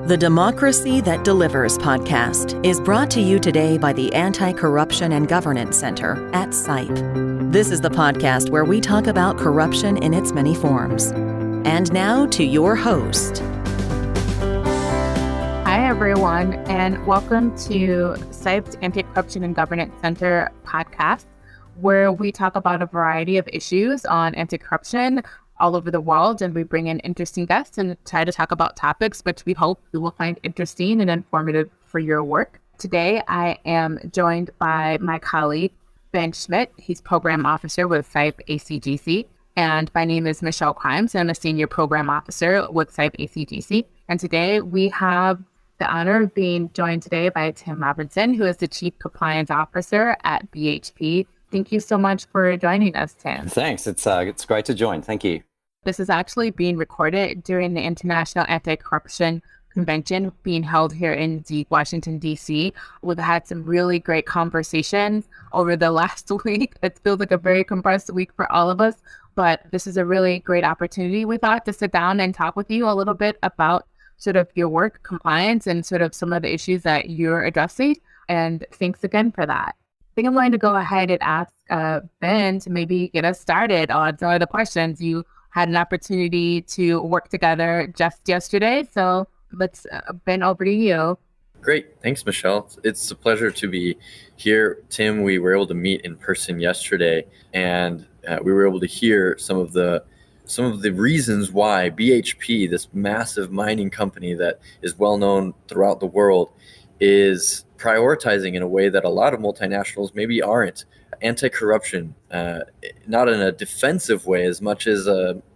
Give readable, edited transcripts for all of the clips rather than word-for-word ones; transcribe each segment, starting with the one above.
The Democracy That Delivers podcast is brought to you today by the Anti-Corruption and Governance Center at CIPE. This is the podcast where we talk about corruption in its many forms. And now to your host. Hi, everyone, and welcome to CIPE's Anti-Corruption and Governance Center podcast, where we talk about a variety of issues on anti-corruption all over the world, and we bring in interesting guests and try to talk about topics which we hope you will find interesting and informative for your work. Today, I am joined by my colleague, Ben Schmidt. He's Program Officer with CIPE ACGC. And my name is Michelle Crimes. I'm a Senior Program Officer with CIPE ACGC. And today, we have the honor of being joined today by Tim Robertson, who is the Chief Compliance Officer at BHP. Thank you so much for joining us, Tim. Thanks. It's great to join. Thank you. This is actually being recorded during the International Anti-Corruption Convention being held here in Washington, D.C. We've had some really great conversations over the last week. It feels like a very compressed week for all of us, but this is a really great opportunity, we thought, to sit down and talk with you a little bit about sort of your work, compliance, and sort of some of the issues that you're addressing. And thanks again for that. I think I'm going to go ahead and ask Ben to maybe get us started on some of the questions. You had an opportunity to work together just yesterday. So let's, Ben, over to you. Great. Thanks, Michelle. It's a pleasure to be here. Tim, we were able to meet in person yesterday, and we were able to hear some of the reasons why BHP, this massive mining company that is well known throughout the world, is prioritizing in a way that a lot of multinationals maybe aren't. Anti-corruption, not in a defensive way as much as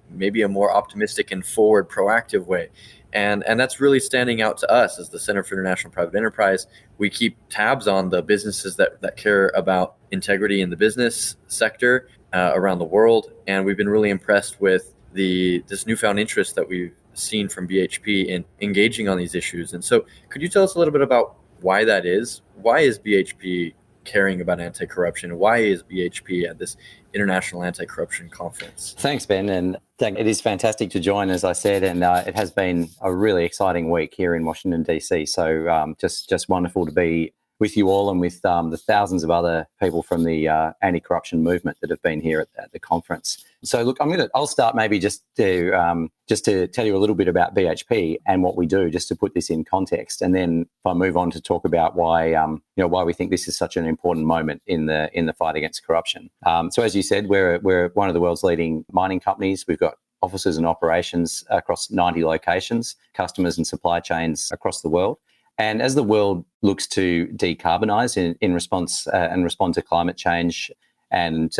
maybe a more optimistic and forward proactive way. And that's really standing out to us as the Center for International Private Enterprise. We keep tabs on the businesses that care about integrity in the business sector around the world. And we've been really impressed with this newfound interest that we've seen from BHP in engaging on these issues. And so could you tell us a little bit about why that is? Why is BHP caring about anti-corruption? Why is BHP at this International Anti-Corruption Conference? Thanks, Ben. And it is fantastic to join, as I said, and it has been a really exciting week here in Washington, D.C. So just wonderful to be with you all and with the thousands of other people from the anti-corruption movement that have been here at the conference. So look, I'll start maybe just to tell you a little bit about BHP and what we do, just to put this in context, and then if I move on to talk about why we think this is such an important moment in the fight against corruption. So as you said, we're one of the world's leading mining companies. We've got offices and operations across 90 locations, customers and supply chains across the world. And as the world looks to decarbonise in response and respond to climate change and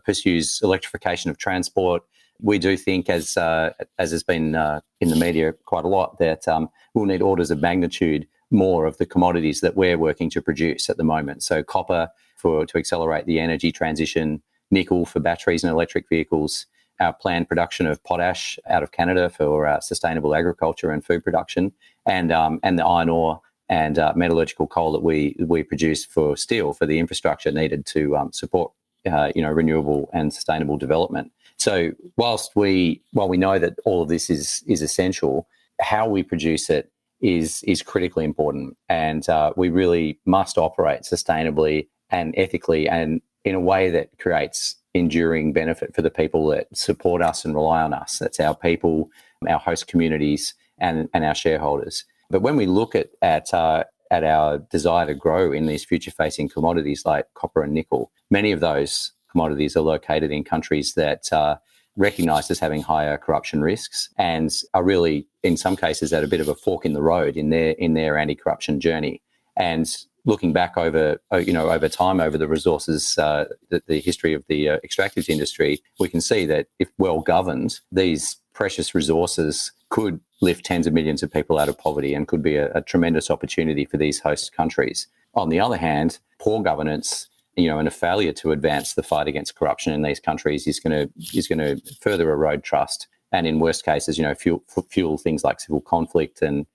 pursues electrification of transport, we do think, as has been in the media quite a lot, that we'll need orders of magnitude more of the commodities that we're working to produce at the moment. So copper to accelerate the energy transition, nickel for batteries and electric vehicles, our planned production of potash out of Canada for sustainable agriculture and food production, and the iron ore and metallurgical coal that we produce for steel for the infrastructure needed to support renewable and sustainable development. So while we know that all of this is essential, how we produce it is critically important, and we really must operate sustainably and ethically and in a way that creates enduring benefit for the people that support us and rely on us. That's our people, our host communities, and our shareholders. But when we look at our desire to grow in these future-facing commodities like copper and nickel, many of those commodities are located in countries that are recognised as having higher corruption risks and are really, in some cases, at a bit of a fork in the road in their anti-corruption journey. And looking back over time, over the resources, the history of the extractive industry, we can see that if well governed, these precious resources could lift tens of millions of people out of poverty and could be a tremendous opportunity for these host countries. On the other hand, poor governance, and a failure to advance the fight against corruption in these countries is going to further erode trust, and in worst cases, fuel things like civil conflict and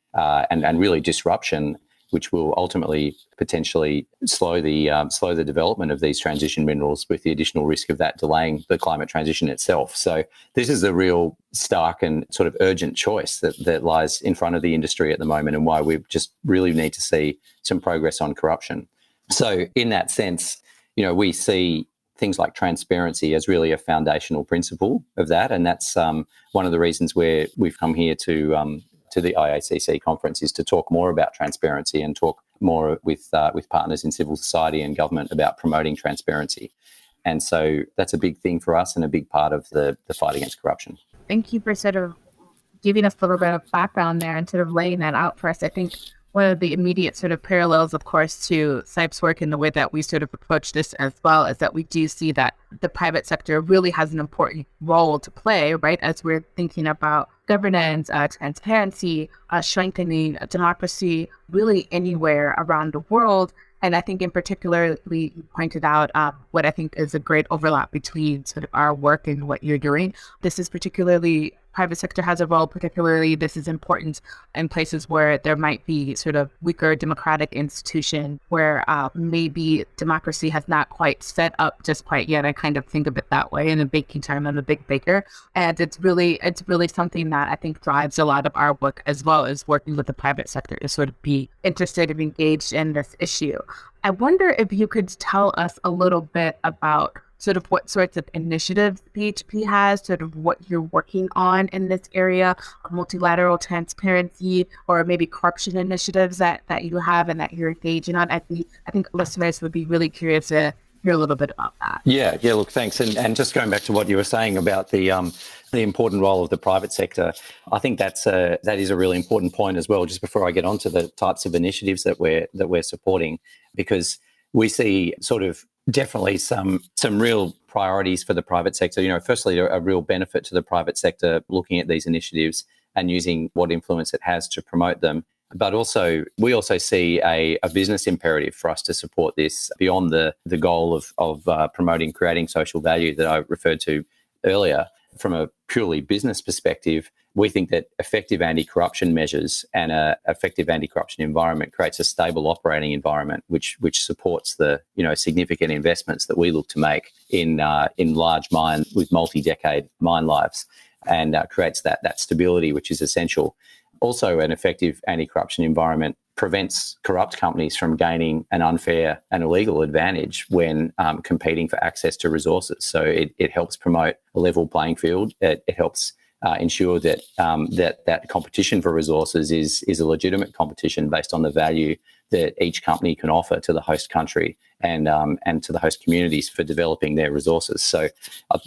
really disruption which will ultimately potentially slow the development of these transition minerals, with the additional risk of that delaying the climate transition itself. So this is a real stark and sort of urgent choice that lies in front of the industry at the moment, and why we just really need to see some progress on corruption. So in that sense, we see things like transparency as really a foundational principle of that, and that's one of the reasons where we've come here to the IACC conference, is to talk more about transparency and talk more with partners in civil society and government about promoting transparency. And so that's a big thing for us and a big part of the fight against corruption. Thank you for sort of giving us a little bit of background there and sort of laying that out for us. I think one of the immediate sort of parallels, of course, to SIPE's work and the way that we sort of approach this as well, is that we do see that the private sector really has an important role to play, right? As we're thinking about governance, transparency, strengthening democracy, really anywhere around the world. And I think in particular, you pointed out what I think is a great overlap between sort of our work and what you're doing. This is particularly, private sector has a role, particularly this is important in places where there might be sort of weaker democratic institution, where maybe democracy has not quite set up just quite yet. I kind of think of it that way in a baking term. I'm a big baker. And it's really something that I think drives a lot of our work, as well as working with the private sector, to sort of be interested and engaged in this issue. I wonder if you could tell us a little bit about sort of what sorts of initiatives BHP has, sort of what you're working on in this area of multilateral transparency, or maybe corruption initiatives that you have and that you're engaging on. I think listeners would be really curious to hear a little bit about that. Yeah. Look, thanks. And just going back to what you were saying about the important role of the private sector, I think that is a really important point as well. Just before I get on to the types of initiatives that we're supporting, because we see sort of definitely some real priorities for the private sector. Firstly, a real benefit to the private sector looking at these initiatives and using what influence it has to promote them. But also, we also see a business imperative for us to support this beyond the goal of promoting, creating social value that I referred to earlier. From a purely business perspective, we think that effective anti-corruption measures and an effective anti-corruption environment creates a stable operating environment, which supports the significant investments that we look to make in large mines with multi-decade mine lives, and creates that stability which is essential. Also, an effective anti-corruption environment prevents corrupt companies from gaining an unfair and illegal advantage when competing for access to resources. So it helps promote a level playing field. It helps ensure that that competition for resources is a legitimate competition based on the value that each company can offer to the host country and to the host communities for developing their resources. So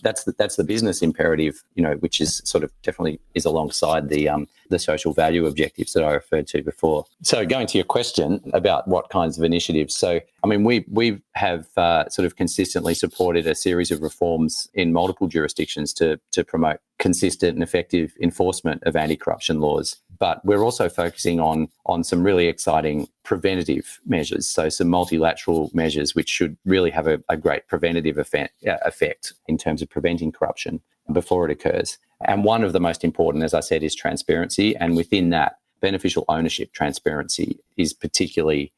that's the business imperative, which is sort of definitely is alongside the social value objectives that I referred to before. So going to your question about what kinds of initiatives. So, I mean, we have sort of consistently supported a series of reforms in multiple jurisdictions to promote consistent and effective enforcement of anti-corruption laws. But we're also focusing on some really exciting preventative measures, so some multilateral measures which should really have a great preventative effect in terms of preventing corruption before it occurs. And one of the most important, as I said, is transparency. And within that, beneficial ownership transparency is particularly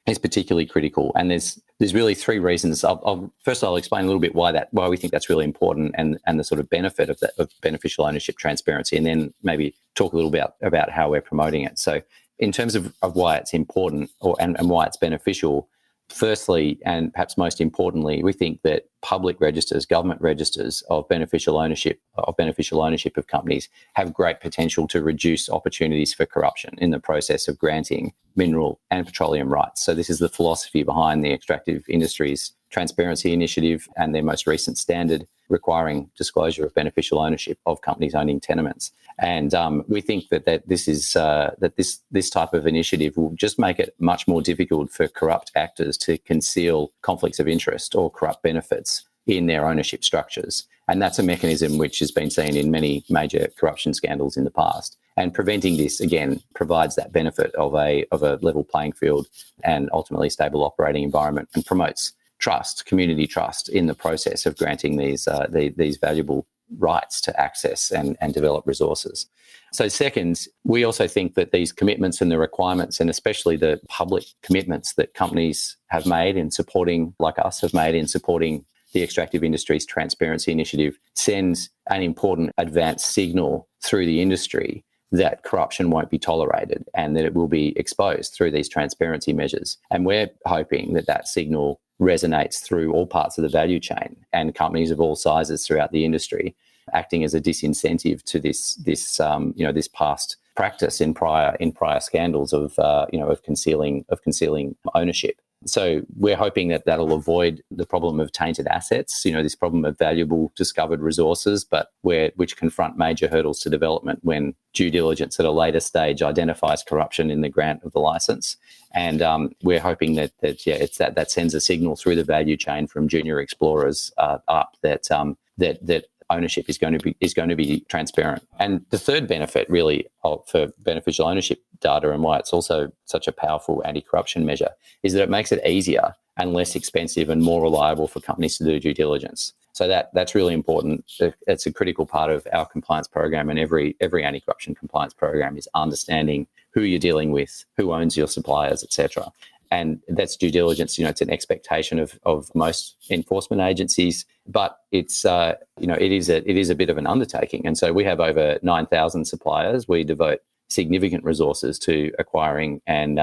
critical. And there's really three reasons. I'll explain a little bit why we think that's really important and the sort of benefit of beneficial ownership transparency, and then maybe talk a little bit about how we're promoting it. So in terms of why it's important and why it's beneficial, firstly, and perhaps most importantly, we think that public registers, government registers of beneficial ownership of companies have great potential to reduce opportunities for corruption in the process of granting mineral and petroleum rights. So this is the philosophy behind the Extractive Industries Transparency Initiative and their most recent standard requiring disclosure of beneficial ownership of companies owning tenements. And we think that this type of initiative will just make it much more difficult for corrupt actors to conceal conflicts of interest or corrupt benefits in their ownership structures. And that's a mechanism which has been seen in many major corruption scandals in the past. And preventing this, again, provides that benefit of a level playing field and ultimately stable operating environment, and promotes trust, community trust, in the process of granting these valuable rights to access and develop resources. So second, we also think that these commitments and the requirements, and especially the public commitments that companies have made in supporting, like us have made in supporting the extractive industries transparency initiative, sends an important advanced signal through the industry that corruption won't be tolerated and that it will be exposed through these transparency measures. And we're hoping that that signal resonates through all parts of the value chain and companies of all sizes throughout the industry, acting as a disincentive to this past practice in prior scandals of concealing ownership. So we're hoping that that'll avoid the problem of tainted assets, this problem of valuable discovered resources, but which confront major hurdles to development when due diligence at a later stage identifies corruption in the grant of the license. And we're hoping that sends a signal through the value chain from junior explorers up that ownership is going to be transparent. And the third benefit really for beneficial ownership data, and why it's also such a powerful anti-corruption measure, is that it makes it easier and less expensive and more reliable for companies to do due diligence. So that's really important. It's a critical part of our compliance program, and every anti-corruption compliance program is understanding who you're dealing with, who owns your suppliers, etc. And that's due diligence. It's an expectation of most enforcement agencies, but it is a bit of an undertaking. And so we have over 9,000 suppliers. We devote significant resources to acquiring and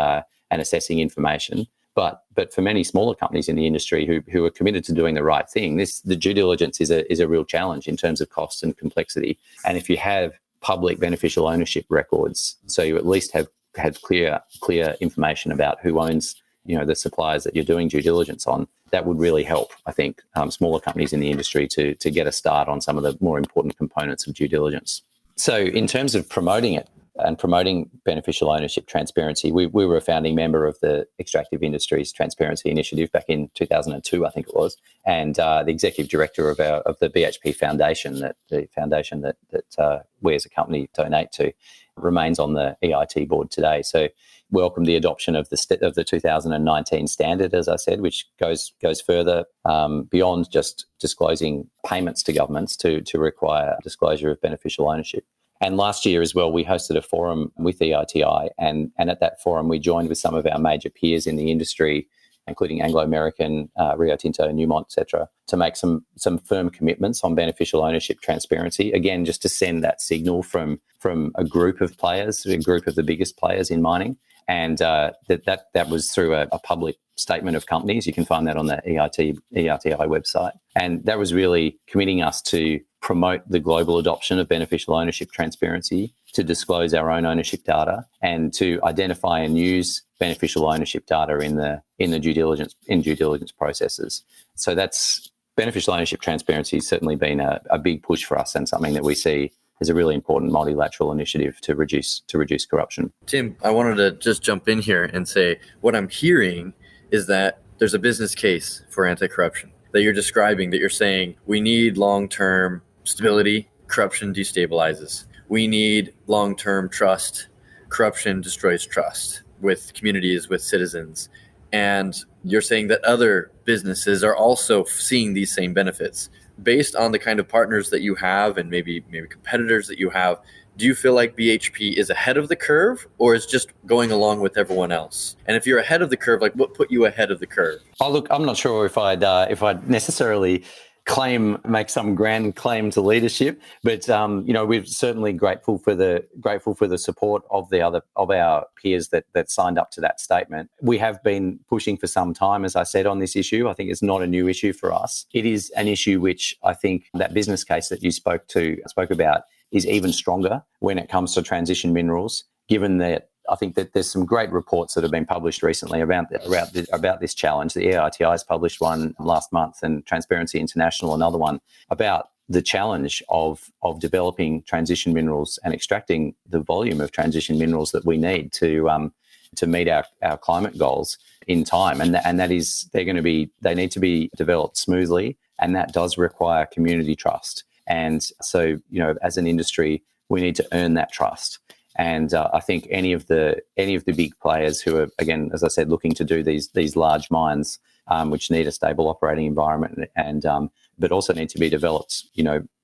assessing information. But for many smaller companies in the industry who are committed to doing the right thing, the due diligence is a real challenge in terms of cost and complexity. And if you have public beneficial ownership records, so you at least have clear information about who owns the suppliers that you're doing due diligence on, that would really help, I think, smaller companies in the industry to get a start on some of the more important components of due diligence. So in terms of promoting it and promoting beneficial ownership transparency, we were a founding member of the Extractive Industries Transparency Initiative back in 2002, I think it was, and the executive director of the BHP Foundation, that we as a company donate to, remains on the EIT board today. So welcome the adoption of the 2019 standard, as I said, which goes further beyond just disclosing payments to governments to require disclosure of beneficial ownership. And last year as well, we hosted a forum with EITI, and at that forum we joined with some of our major peers in the industry, including Anglo American, Rio Tinto, Newmont, etc., to make some firm commitments on beneficial ownership transparency. Again, just to send that signal from a group of players, a group of the biggest players in mining, and that was through a public statement of companies. You can find that on the EITI website, and that was really committing us to promote the global adoption of beneficial ownership transparency, to disclose our own ownership data, and to identify and use beneficial ownership data in the due diligence processes. So that's beneficial ownership transparency has certainly been a big push for us, and something that we see as a really important multilateral initiative to reduce corruption. Tim, I wanted to just jump in here and say what I'm hearing is that there's a business case for anti-corruption that you're describing, that you're saying we need long-term stability, corruption destabilizes. We need long-term trust. Corruption destroys trust with communities, with citizens. And you're saying that other businesses are also seeing these same benefits. Based on the kind of partners that you have and maybe competitors that you have, do you feel like BHP is ahead of the curve, or is just going along with everyone else? And if you're ahead of the curve, like what put you ahead of the curve? Oh, look, I'm not sure if I'd necessarily make some grand claim to leadership, but we're certainly grateful for the support of our peers that signed up to that statement. We have been pushing for some time, as I said, on this issue. I think it's not a new issue for us. It is an issue which I think that business case that you spoke about is even stronger when it comes to transition minerals, given that I think that there's some great reports that have been published recently about this challenge. The EITI has published one last month, and Transparency International another one, about the challenge of developing transition minerals and extracting the volume of transition minerals that we need to meet our climate goals in time. And that is they need to be developed smoothly, and that does require community trust. And so, as an industry, we need to earn that trust. And I think any of the big players who are, again, as I said, looking to do these large mines which need a stable operating environment and but also need to be developed,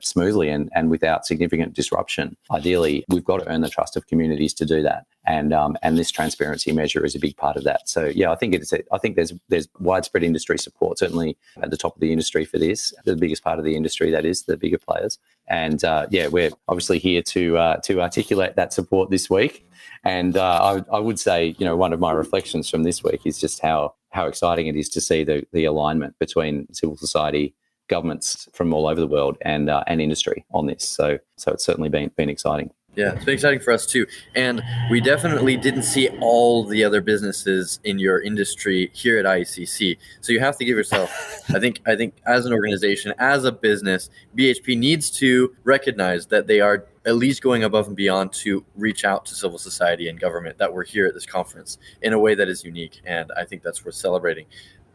smoothly and without significant disruption. Ideally, we've got to earn the trust of communities to do that, and this transparency measure is a big part of that. So yeah, I think there's widespread industry support, certainly at the top of the industry for this, the biggest part of the industry, that is the bigger players, and we're obviously here to articulate that support this week. And I would say, one of my reflections from this week is just how exciting it is to see the alignment between civil society, governments from all over the world, and industry on this. So it's certainly been exciting. Yeah, it's been exciting for us too. And we definitely didn't see all the other businesses in your industry here at IECC. So you have to give yourself, I think as an organization, as a business, BHP needs to recognize that they are at least going above and beyond to reach out to civil society and government, that we're here at this conference in a way that is unique. And I think that's worth celebrating.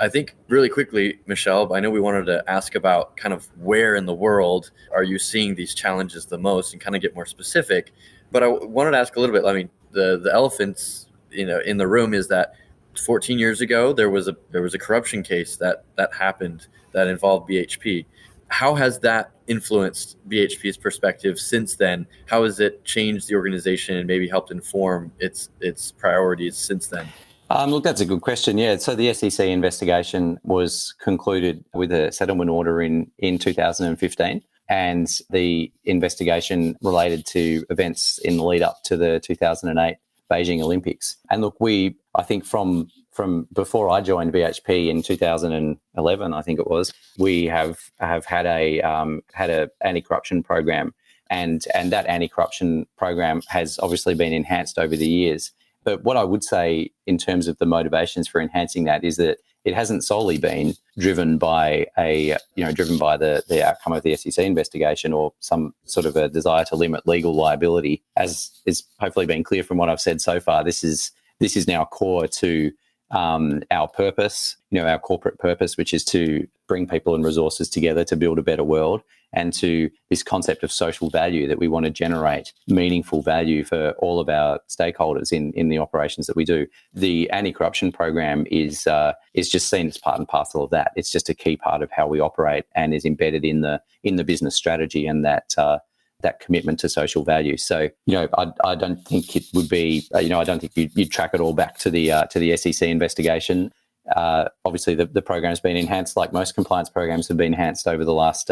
I think really quickly, Michelle, I know we wanted to ask about kind of where in the world are you seeing these challenges the most and kind of get more specific. But I wanted to ask a little bit, I mean, the elephants, in the room is that 14 years ago, there was a corruption case that happened that involved BHP. How has that influenced BHP's perspective since then? How has it changed the organization and maybe helped inform its priorities since then? Look, that's a good question. Yeah, so the SEC investigation was concluded with a settlement order in 2015, and the investigation related to events in the lead up to the 2008 Beijing Olympics. And look, I think from before I joined BHP in 2011, I think it was, we have had a anti-corruption program, and that anti-corruption program has obviously been enhanced over the years. But what I would say in terms of the motivations for enhancing that is that it hasn't solely been driven by the outcome of the SEC investigation or some sort of a desire to limit legal liability. As is hopefully been clear from what I've said so far, this is now core to our purpose, our corporate purpose, which is to bring people and resources together to build a better world, and to this concept of social value, that we want to generate meaningful value for all of our stakeholders in the operations that we do. The anti-corruption program is just seen as part and parcel of that. It's just a key part of how we operate and is embedded in the business strategy and that commitment to social value. So, I don't think it would be, I don't think you'd track it all back to the SEC investigation. Obviously, the program's been enhanced, like most compliance programs have been enhanced over the last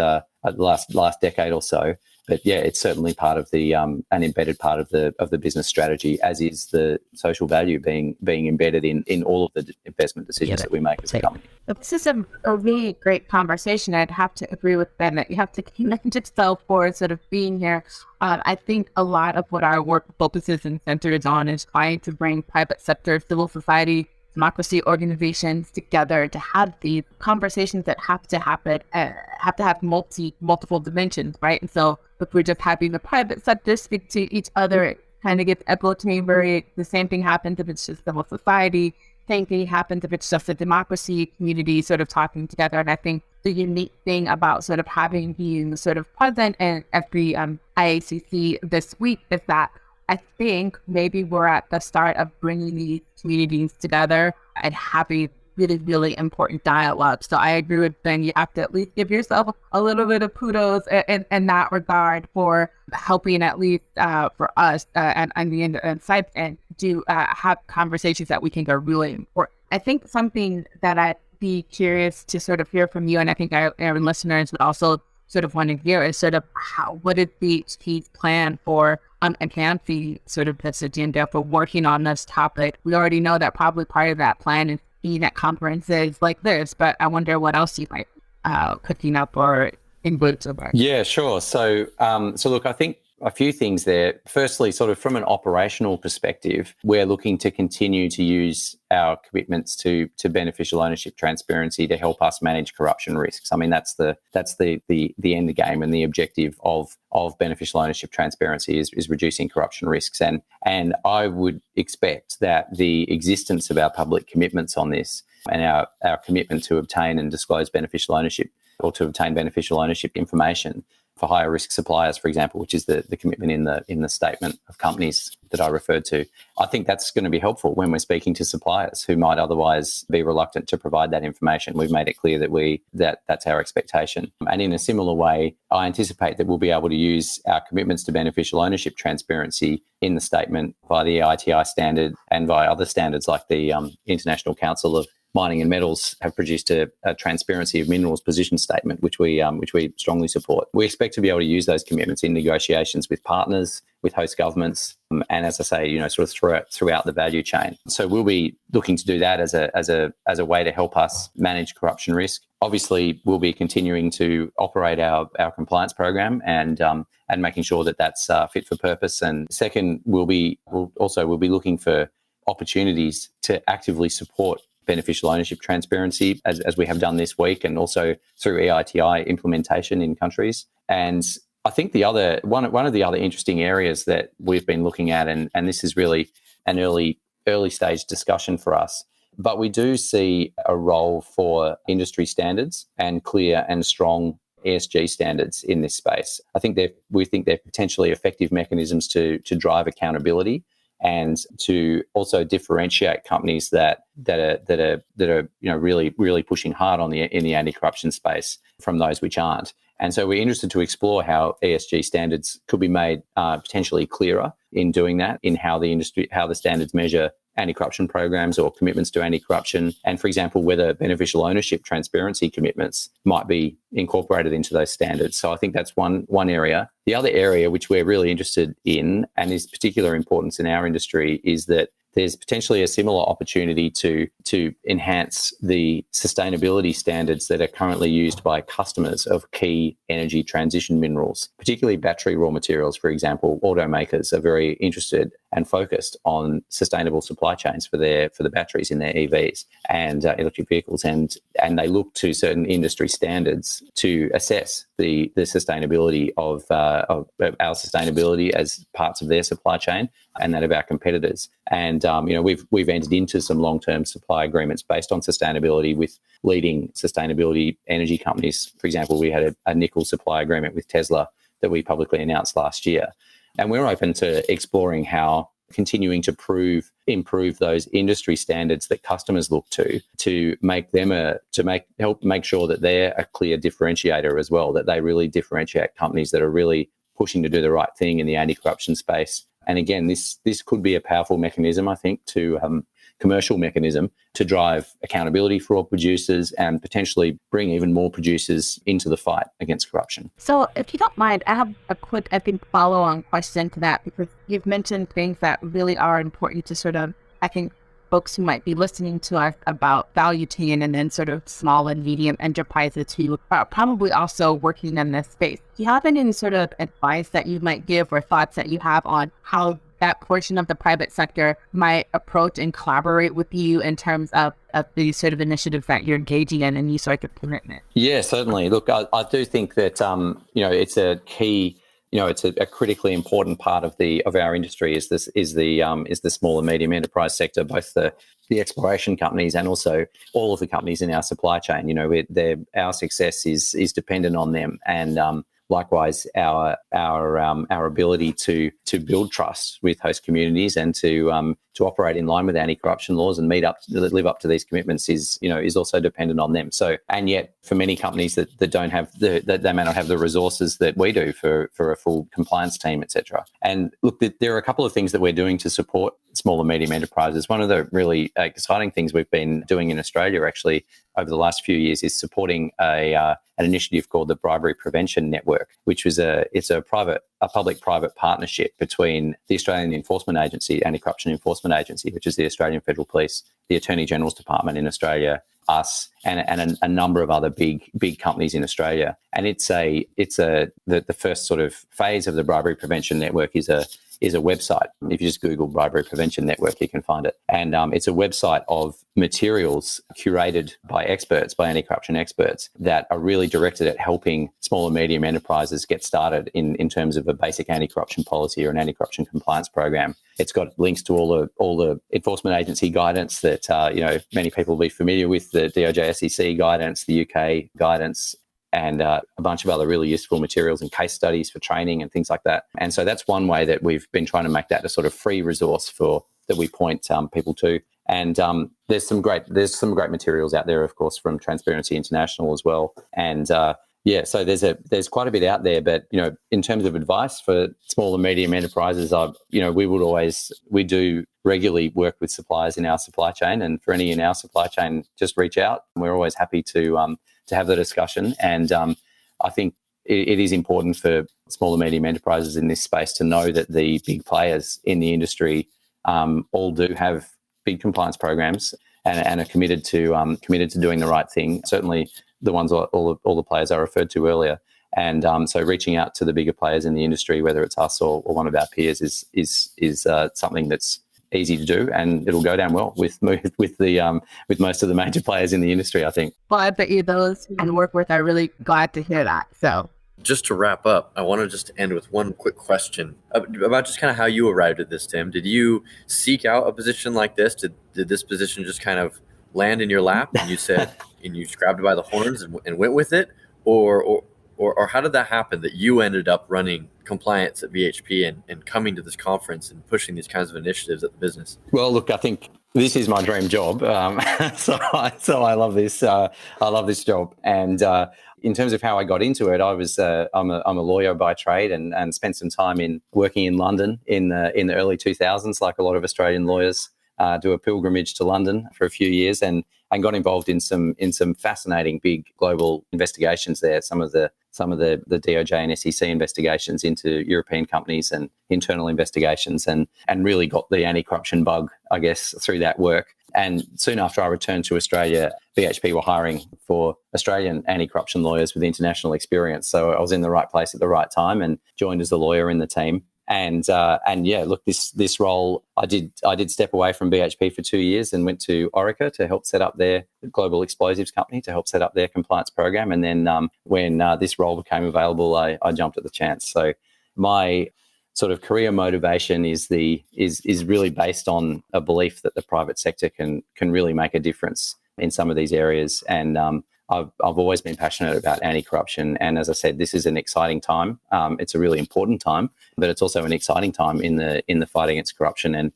decade or so. But yeah, it's certainly part of an embedded part of the business strategy, as is the social value being embedded in all of the investment decisions that we make as a company. This is a really great conversation. I'd have to agree with Ben that you have to commend yourself for sort of being here. I think a lot of what our work focuses and centers on is trying to bring private sector, civil society, democracy organizations together to have these conversations that have to happen, have to have multiple dimensions, right? And so if we're just having the private sector speak to each other, it kind of gets echo chamber. The same thing happens if it's just civil society. Same thing happens if it's just a democracy community sort of talking together. And I think the unique thing about sort of having been sort of present at the IACC this week is that I think maybe we're at the start of bringing these communities together and having really, really important dialogue. So I agree with Ben. You have to at least give yourself a little bit of kudos in that regard for helping, at least for us and the insight, and to have conversations that we think are really important. I think something that I'd be curious to sort of hear from you, and I think our listeners would also sort of want to hear, is sort of what is BHP's plan for enhancing sort of this agenda for working on this topic. We already know that probably part of that plan is being at conferences like this, but I wonder what else you might cooking up or in boots about. Yeah, sure. So look, I think a few things there. Firstly, sort of from an operational perspective, we're looking to continue to use our commitments to beneficial ownership transparency to help us manage corruption risks. I mean, that's the end game, and the objective of beneficial ownership transparency is reducing corruption risks. And I would expect that the existence of our public commitments on this and our commitment to obtain and disclose beneficial ownership, or to obtain beneficial ownership information higher risk suppliers, for example, which is the commitment in the statement of companies that I referred to. I think that's going to be helpful when we're speaking to suppliers who might otherwise be reluctant to provide that information. We've made it clear that that's our expectation. And in a similar way, I anticipate that we'll be able to use our commitments to beneficial ownership transparency in the statement via the EITI standard and via other standards like the International Council of Mining and Metals have produced a transparency of minerals position statement, which we strongly support. We expect to be able to use those commitments in negotiations with partners, with host governments, and as I say, sort of throughout the value chain. So we'll be looking to do that as a way to help us manage corruption risk. Obviously, we'll be continuing to operate our compliance program and making sure that that's fit for purpose. And second, we'll be looking for opportunities to actively support beneficial ownership transparency as we have done this week, and also through EITI implementation in countries. And I think the other one of the other interesting areas that we've been looking at, and this is really an early stage discussion for us, but we do see a role for industry standards and clear and strong ESG standards in this space. We think they're potentially effective mechanisms to drive accountability and to also differentiate companies that are really pushing hard in the anti-corruption space from those which aren't. And so we're interested to explore how ESG standards could be made potentially clearer in doing that, in how the standards measure anti-corruption programs or commitments to anti-corruption, and, for example, whether beneficial ownership transparency commitments might be incorporated into those standards. So I think that's one area. The other area which we're really interested in, and is particular importance in our industry, is that there's potentially a similar opportunity to enhance the sustainability standards that are currently used by customers of key energy transition minerals, particularly battery raw materials. For example, automakers are very interested and focused on sustainable supply chains for the batteries in their EVs and electric vehicles, and they look to certain industry standards to assess the sustainability of our sustainability as parts of their supply chain and that of our competitors. And we've entered into some long-term supply agreements based on sustainability with leading sustainability energy companies. For example, we had a nickel supply agreement with Tesla that we publicly announced last year. And we're open to exploring how continuing to improve those industry standards that customers look to help make sure that they're a clear differentiator as well, that they really differentiate companies that are really pushing to do the right thing in the anti-corruption space. And again, this could be a powerful mechanism, I think, commercial mechanism to drive accountability for all producers and potentially bring even more producers into the fight against corruption. So if you don't mind, I have a quick, follow-on question to that, because you've mentioned things that really are important to sort of, I think, folks who might be listening to us about value chain and then sort of small and medium enterprises who are probably also working in this space. Do you have any sort of advice that you might give or thoughts that you have on how that portion of the private sector might approach and collaborate with you in terms of these sort of initiatives that you're engaging in and you sort of commitment? Yeah, certainly. Look, I do think that it's a key. It's a critically important part of our industry is the small and medium enterprise sector, both the exploration companies and also all of the companies in our supply chain. Our success is dependent on them, and likewise our ability to build trust with host communities and to operate in line with anti-corruption laws and live up to these commitments is also dependent on them. So, and yet for many companies that don't have that they may not have the resources that we do for a full compliance team, etc. And look, there are a couple of things that we're doing to support small and medium enterprises. One of the really exciting things we've been doing in Australia actually over the last few years is supporting an initiative called the Bribery Prevention Network, which was a public-private partnership between the Australian Enforcement Agency, Anti-Corruption Enforcement Agency, which is the Australian Federal Police, the Attorney General's Department in Australia, us, and a number of other big companies in Australia. And the first sort of phase of the Bribery Prevention Network is a website. If you just Google Bribery Prevention Network, you can find it. And it's a website of materials curated by anti-corruption experts that are really directed at helping small and medium enterprises get started in terms of a basic anti-corruption policy or an anti-corruption compliance program. It's got links to all the enforcement agency guidance that many people will be familiar with, the DOJ SEC guidance, the UK guidance, and a bunch of other really useful materials and case studies for training and things like that. And so that's one way that we've been trying to make that a sort of free resource that we point people to. And there's some great materials out there, of course, from Transparency International as well. And so there's quite a bit out there. But in terms of advice for small and medium enterprises, we do regularly work with suppliers in our supply chain, and for any in our supply chain, just reach out. We're always happy to have the discussion. And I think it is important for small and medium enterprises in this space to know that the big players in the industry all do have big compliance programs and are committed to doing the right thing. Certainly, the ones all the players I referred to earlier. And so, reaching out to the bigger players in the industry, whether it's us or one of our peers, is something that's easy to do, and it'll go down well with most of the major players in the industry, I think. Well, I bet you those who can work with are really glad to hear that. So, just to wrap up, I want to just end with one quick question about just kind of how you arrived at this, Tim. Did you seek out a position like this? Did this position just kind of land in your lap and you said, and you just grabbed it by the horns and went with it? Or how did that happen that you ended up running compliance at BHP and coming to this conference and pushing these kinds of initiatives at the business? Well, look, I think this is my dream job. So I love this. I love this job. And in terms of how I got into it, I'm a lawyer by trade and spent some time working in London in the early 2000s, like a lot of Australian lawyers do a pilgrimage to London for a few years and got involved in some fascinating big global investigations there. Some of the DOJ and SEC investigations into European companies and internal investigations, and really got the anti-corruption bug, I guess, through that work. And soon after I returned to Australia, BHP were hiring for Australian anti-corruption lawyers with international experience. So I was in the right place at the right time and joined as a lawyer in the team. And look, this role, I did step away from BHP for 2 years and went to Orica to help set up their global explosives company, to help set up their compliance program. And then when this role became available, I jumped at the chance. So my sort of career motivation is really based on a belief that the private sector can really make a difference in some of these areas. And I've always been passionate about anti-corruption, and as I said, this is an exciting time. It's a really important time, but it's also an exciting time in the fight against corruption. And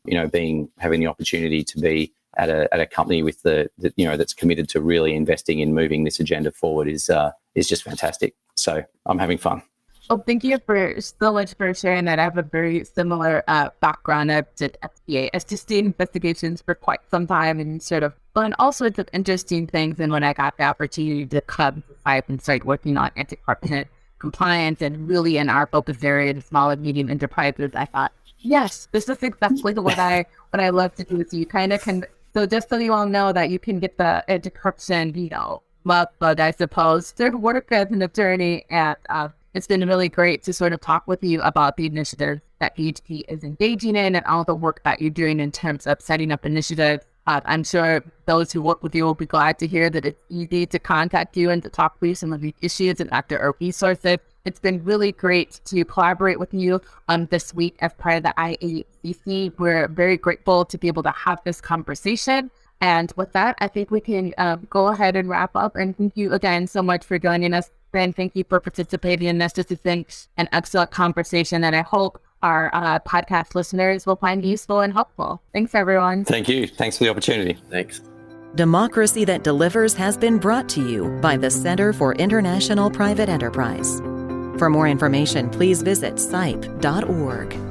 having the opportunity to be at a company with that's committed to really investing in moving this agenda forward is just fantastic. So I'm having fun. Well, thank you so much for sharing that. I have a very similar background. I did FBA STC investigations for quite some time and sort of learned all sorts of interesting things. And when I got the opportunity to come to SIPE and start working on anti-corruption compliance and really in our focus area, the small and medium enterprises, I thought, yes, this is exactly what I love to do. So you kind of can. So just so you all know that you can get the anti-corruption, but I suppose to work as an attorney at. It's been really great to sort of talk with you about the initiatives that BHP is engaging in and all the work that you're doing in terms of setting up initiatives. I'm sure those who work with you will be glad to hear that it's easy to contact you and to talk through some of these issues and after our resources. It's been really great to collaborate with you this week as part of the IACC. We're very grateful to be able to have this conversation. And with that, I think we can go ahead and wrap up. And thank you again so much for joining us. And thank you for participating in this. This has been an excellent conversation that I hope our podcast listeners will find useful and helpful. Thanks, everyone. Thank you. Thanks for the opportunity. Thanks. Democracy That Delivers has been brought to you by the Center for International Private Enterprise. For more information, please visit sipe.org.